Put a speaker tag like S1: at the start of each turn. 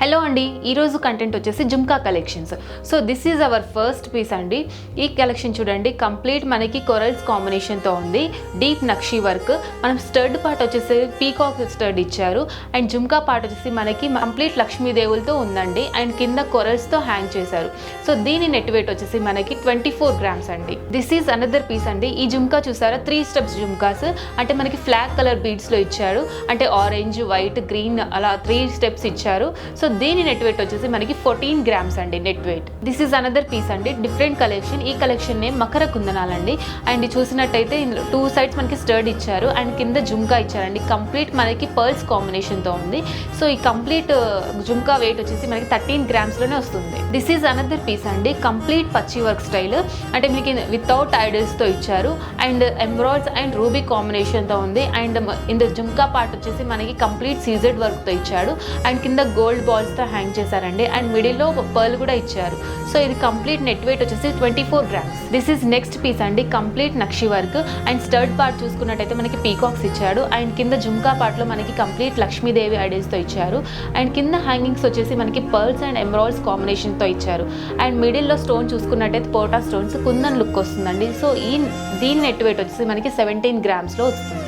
S1: Hello అండి, ఈరోజు content వచ్చేసి jhumka collections. So this is our first piece అండి. ఈ కలెక్షన్ చూడండి, కంప్లీట్ మనకి కొరల్స్ కాంబినేషన్తో ఉంది. డీప్ నక్షి వర్క్, మనం స్టడ్ పార్ట్ వచ్చేసి పీకాక్ స్టడ్ ఇచ్చారు. అండ్ జుమ్కా పార్ట్ వచ్చేసి మనకి కంప్లీట్ లక్ష్మీదేవులతో ఉందండి. అండ్ కింద కొరల్స్తో హ్యాంగ్ చేశారు. సో దీని నెట్ వెయిట్ వచ్చేసి మనకి 24 grams అండి. దిస్ ఈజ్ అనదర్ పీస్ అండి. ఈ జుమ్కా చూసారా, 3 steps జుమ్కాస్, అంటే మనకి ఫ్లాగ్ కలర్ బీడ్స్లో ఇచ్చారు. అంటే ఆరెంజ్, వైట్, గ్రీన్ అలా 3 steps ఇచ్చారు. సో దీని నెట్ వెయిట్ వచ్చేసి మనకి 14 grams అండి net weight. This is another piece అండి, డిఫరెంట్ కలెక్షన్. ఈ కలెక్షన్ నేమ్ మకర కుందనాలండి. అండ్ చూసినట్టయితే 2 sides మనకి స్టర్డ్ ఇచ్చారు అండ్ కింద జుమ్కా ఇచ్చారండి. కంప్లీట్ మనకి పర్ల్స్ కాంబినేషన్తో ఉంది. సో ఈ కంప్లీట్ జుమ్కా వెయిట్ వచ్చేసి మనకి 13 grams లోనే వస్తుంది. దిస్ ఈజ్ అనదర్ పీస్ అండి, కంప్లీట్ పచ్చి వర్క్ స్టైల్, అంటే మీకు వితౌట్ ఐడల్స్తో ఇచ్చారు. అండ్ ఎంబ్రాయిడ్స్ అండ్ రూబీ కాంబినేషన్తో ఉంది. And in the jhumka part వచ్చేసి మనకి కంప్లీట్ సీజెడ్ వర్క్తో ఇచ్చాడు. అండ్ కింద గోల్డ్ బాల్స్తో హ్యాంగ్ చేశారండి. అండ్ మిడిల్లో పర్ల్ కూడా ఇచ్చారు. సో ఇది కంప్లీట్ నెట్ వెయిట్ వచ్చేసి 24 grams. This is next piece అండి, కంప్లీట్ నక్షి వర్క్. అండ్ స్టర్డ్ పార్ట్ చూసుకున్నట్టయితే మనకి పీకాక్స్ ఇచ్చాడు. అండ్ కింద జుమ్కా పార్ట్లో మనకి కంప్లీట్ లక్ష్మీదేవి ఐడల్స్తో ఇచ్చారు. అండ్ కింద హ్యాంగింగ్స్ వచ్చేసి మనకి పర్ల్స్ అండ్ ఎమరాల్డ్స్ కాంబినేషన్తో ఇచ్చారు. అండ్ మిడిల్లో స్టోన్ చూసుకున్నట్టయితే పోటా స్టోన్స్ కుందన్ లుక్ వస్తుందండి. సో దీని నెట్ వెయిట్ వచ్చేసి మనకి 17 grams వస్తుంది.